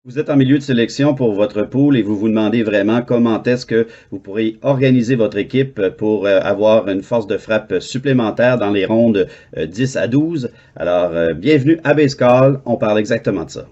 Vous êtes en milieu de sélection pour votre pool et vous vous demandez vraiment comment est-ce que vous pourrez organiser votre équipe pour avoir une force de frappe supplémentaire dans les rondes 10 à 12. Alors, bienvenue à Basecall, on parle exactement de ça.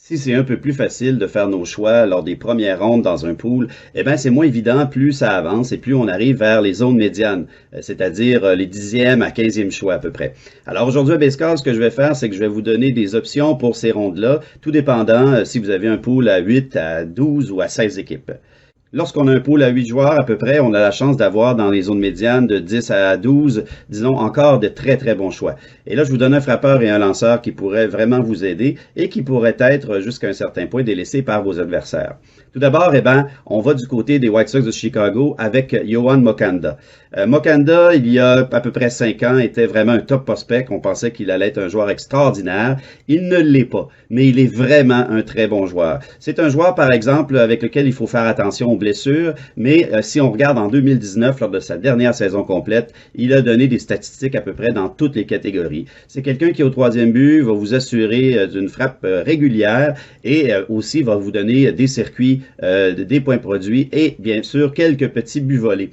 Si c'est un peu plus facile de faire nos choix lors des premières rondes dans un pool, eh bien, c'est moins évident plus ça avance et plus on arrive vers les zones médianes, c'est-à-dire les 10e à 15e choix à peu près. Alors aujourd'hui à Basecall, ce que je vais faire, c'est que je vais vous donner des options pour ces rondes-là, tout dépendant si vous avez un pool à 8, à 12 ou à 16 équipes. Lorsqu'on a un pool à 8 joueurs à peu près, on a la chance d'avoir dans les zones médianes de 10 à 12, disons encore de très très bons choix. Et là, je vous donne un frappeur et un lanceur qui pourraient vraiment vous aider et qui pourraient être jusqu'à un certain point délaissés par vos adversaires. Tout d'abord, eh ben, on va du côté des White Sox de Chicago avec Yoan Moncada. Moncada, il y a à peu près 5 ans, était vraiment un top prospect. On pensait qu'il allait être un joueur extraordinaire. Il ne l'est pas, mais il est vraiment un très bon joueur. C'est un joueur, par exemple, avec lequel il faut faire attention aux blessures, mais si on regarde en 2019, lors de sa dernière saison complète, il a donné des statistiques à peu près dans toutes les catégories. C'est quelqu'un qui, au troisième but, va vous assurer d'une frappe régulière et aussi va vous donner des circuits, des points produits et, bien sûr, quelques petits buts volés.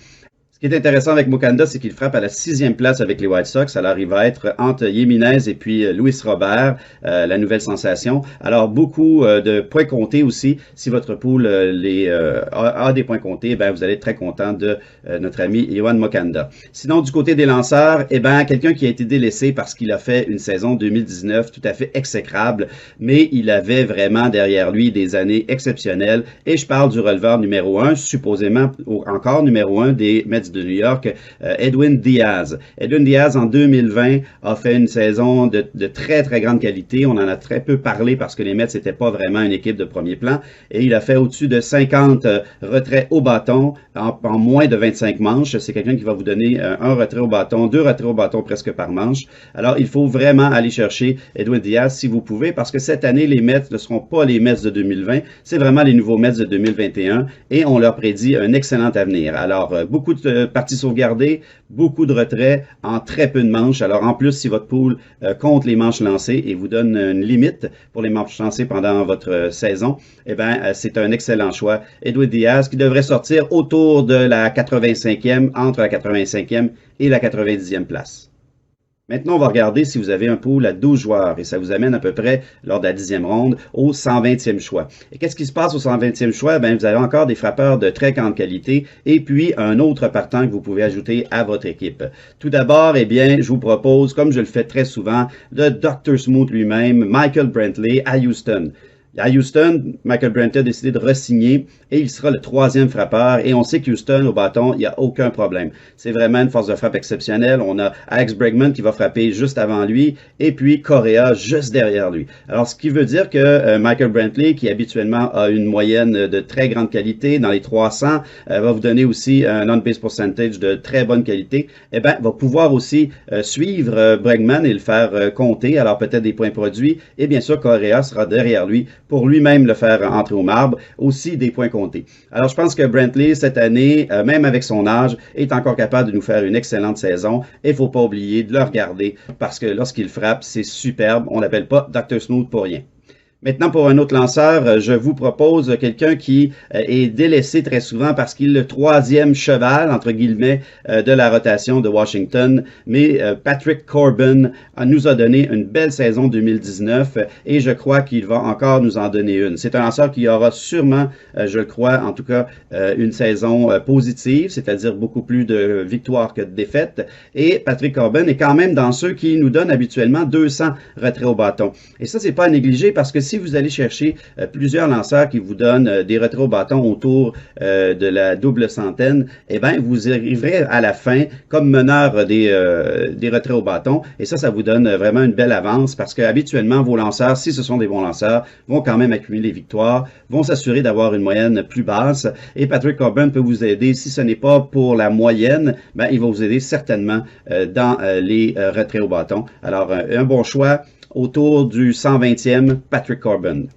Ce qui est intéressant avec Moncada, c'est qu'il frappe à la 6e place avec les White Sox. Alors, il va être entre Jiménez et puis Luis Robert, la nouvelle sensation. Alors, beaucoup de points comptés aussi. Si votre pool a des points comptés, ben, vous allez être très content de notre ami Yoan Moncada. Sinon, du côté des lanceurs, eh ben, quelqu'un qui a été délaissé parce qu'il a fait une saison 2019 tout à fait exécrable, mais il avait vraiment derrière lui des années exceptionnelles. Et je parle du releveur numéro 1, supposément encore numéro 1 des Mets de New York, Edwin Diaz. Edwin Diaz, en 2020, a fait une saison de très, très grande qualité. On en a très peu parlé parce que les Mets n'étaient pas vraiment une équipe de premier plan. Et il a fait au-dessus de 50 retraits au bâton en moins de 25 manches. C'est quelqu'un qui va vous donner un retrait au bâton, 2 retraits au bâton presque par manche. Alors, il faut vraiment aller chercher Edwin Diaz si vous pouvez, parce que cette année, les Mets ne seront pas les Mets de 2020. C'est vraiment les nouveaux Mets de 2021 et on leur prédit un excellent avenir. Alors, beaucoup de parties sauvegardées, beaucoup de retraits en très peu de manches. Alors en plus, si votre pool compte les manches lancées et vous donne une limite pour les manches lancées pendant votre saison, eh bien, c'est un excellent choix. Edwin Diaz qui devrait sortir autour de la 85e, entre la 85e et la 90e place. Maintenant, on va regarder si vous avez un pool à 12 joueurs et ça vous amène à peu près, lors de la 10e ronde, au 120e choix. Et qu'est-ce qui se passe au 120e choix? Ben, vous avez encore des frappeurs de très grande qualité et puis un autre partant que vous pouvez ajouter à votre équipe. Tout d'abord, eh bien, je vous propose, comme je le fais très souvent, le Dr. Smooth lui-même, Michael Brantley à Houston. À Houston, Michael Brantley a décidé de re-signer et il sera le 3e frappeur. Et on sait qu'Houston, au bâton, il n'y a aucun problème. C'est vraiment une force de frappe exceptionnelle. On a Alex Bregman qui va frapper juste avant lui et puis Correa juste derrière lui. Alors, ce qui veut dire que Michael Brantley, qui habituellement a une moyenne de très grande qualité, dans les 300, va vous donner aussi un on-base percentage de très bonne qualité, eh bien, va pouvoir aussi suivre Bregman et le faire compter. Alors, peut-être des points produits. Et bien sûr, Correa sera derrière lui pour lui-même le faire entrer au marbre, aussi des points comptés. Alors, je pense que Brantley, cette année, même avec son âge, est encore capable de nous faire une excellente saison. Et il ne faut pas oublier de le regarder parce que lorsqu'il frappe, c'est superbe. On l'appelle pas Dr. Smooth pour rien. Maintenant, pour un autre lanceur, je vous propose quelqu'un qui est délaissé très souvent parce qu'il est le 3e cheval, entre guillemets, de la rotation de Washington. Mais Patrick Corbin nous a donné une belle saison 2019 et je crois qu'il va encore nous en donner une. C'est un lanceur qui aura sûrement, je le crois, en tout cas, une saison positive, c'est-à-dire beaucoup plus de victoires que de défaites. Et Patrick Corbin est quand même dans ceux qui nous donnent habituellement 200 retraits au bâton. Et ça, c'est pas à négliger parce que si si vous allez chercher plusieurs lanceurs qui vous donnent des retraits au bâton autour de la double centaine, eh bien, vous arriverez à la fin comme meneur des retraits au bâton. Et ça vous donne vraiment une belle avance parce que habituellement, vos lanceurs, si ce sont des bons lanceurs, vont quand même accumuler les victoires, vont s'assurer d'avoir une moyenne plus basse. Et Patrick Corbin peut vous aider. Si ce n'est pas pour la moyenne, ben, il va vous aider certainement dans les retraits au bâton. Alors, un bon choix autour du 120e, Patrick Corbin.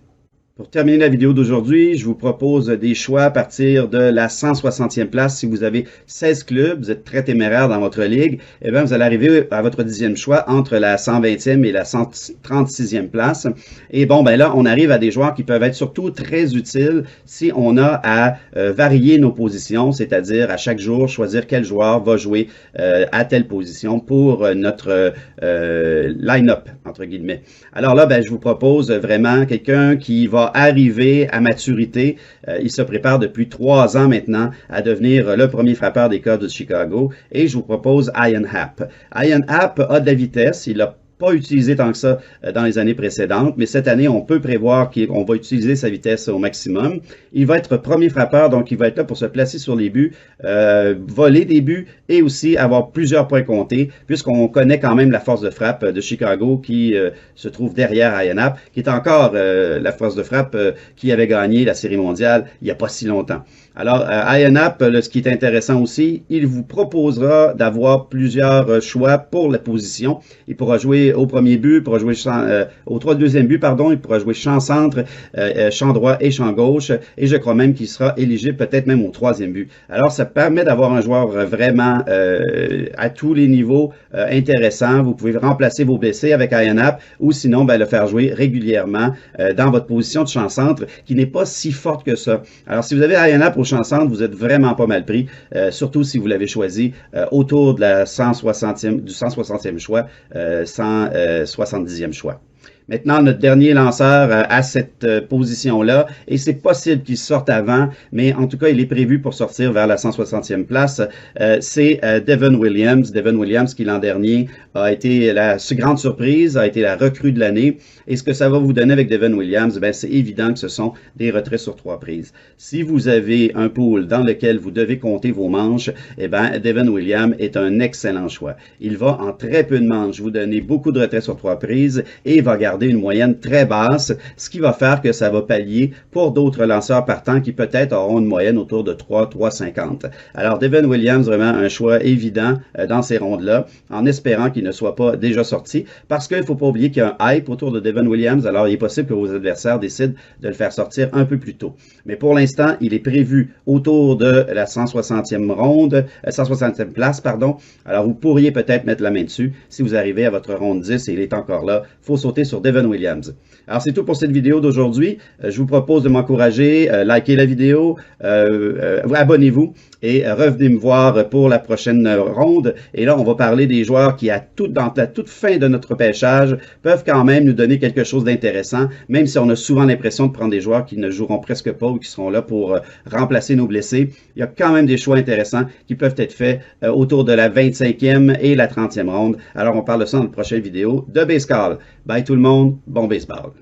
Pour terminer la vidéo d'aujourd'hui, je vous propose des choix à partir de la 160e place. Si vous avez 16 clubs, vous êtes très téméraire dans votre ligue, eh bien, vous allez arriver à votre 10e choix entre la 120e et la 136e place. Et bon, ben là, on arrive à des joueurs qui peuvent être surtout très utiles si on a à varier nos positions, c'est-à-dire à chaque jour choisir quel joueur va jouer à telle position pour notre line-up, entre guillemets. Alors là, ben, je vous propose vraiment quelqu'un qui va arriver à maturité. Il se prépare depuis 3 ans maintenant à devenir le premier frappeur des Cubs de Chicago et je vous propose Ian Happ. Ian Happ a de la vitesse, il a pas utilisé tant que ça dans les années précédentes, mais cette année, on peut prévoir qu'on va utiliser sa vitesse au maximum. Il va être premier frappeur, donc il va être là pour se placer sur les buts, voler des buts et aussi avoir plusieurs points comptés, puisqu'on connaît quand même la force de frappe de Chicago qui se trouve derrière Ian Happ, qui est encore la force de frappe qui avait gagné la Série mondiale il n'y a pas si longtemps. Alors, Ian Happ, ce qui est intéressant aussi, il vous proposera d'avoir plusieurs choix pour la position. Il pourra jouer au premier but, il pourra jouer au deuxième but, pardon, il pourra jouer champ centre, champ droit et champ gauche. Et je crois même qu'il sera éligible peut-être même au 3e but. Alors, ça permet d'avoir un joueur vraiment à tous les niveaux intéressant. Vous pouvez remplacer vos blessés avec Ian Happ ou sinon ben, le faire jouer régulièrement dans votre position de champ centre qui n'est pas si forte que ça. Alors, si vous avez Ian Happ au champ centre, vous êtes vraiment pas mal pris, surtout si vous l'avez choisi autour de la 160e choix, 170e choix. Maintenant, notre dernier lanceur à cette position-là, et c'est possible qu'il sorte avant, mais en tout cas, il est prévu pour sortir vers la 160e place, c'est Devin Williams. Devin Williams qui l'an dernier a été la grande surprise, a été la recrue de l'année. Et ce que ça va vous donner avec Devin Williams, ben, c'est évident que ce sont des retraits sur 3 prises. Si vous avez un pool dans lequel vous devez compter vos manches, eh ben, Devin Williams est un excellent choix. Il va en très peu de manches vous donner beaucoup de retraits sur 3 prises et il va garder une moyenne très basse, ce qui va faire que ça va pallier pour d'autres lanceurs partants qui peut-être auront une moyenne autour de 3,50. Alors, Devin Williams, vraiment un choix évident dans ces rondes-là, en espérant qu'il ne soit pas déjà sorti, parce qu'il ne faut pas oublier qu'il y a un hype autour de Devin Williams, alors il est possible que vos adversaires décident de le faire sortir un peu plus tôt. Mais pour l'instant, il est prévu autour de la 160e ronde, 160e place, pardon. Alors, vous pourriez peut-être mettre la main dessus si vous arrivez à votre ronde 10 et il est encore là. Il faut sauter sur Devin Williams. Alors, c'est tout pour cette vidéo d'aujourd'hui. Je vous propose de m'encourager, likez la vidéo, abonnez-vous et revenez me voir pour la prochaine ronde. Et là, on va parler des joueurs qui, dans la toute fin de notre pêchage, peuvent quand même nous donner quelque chose d'intéressant, même si on a souvent l'impression de prendre des joueurs qui ne joueront presque pas ou qui seront là pour remplacer nos blessés. Il y a quand même des choix intéressants qui peuvent être faits autour de la 25e et la 30e ronde. Alors, on parle de ça dans la prochaine vidéo de Baseball. Bye tout le monde, bon baseball.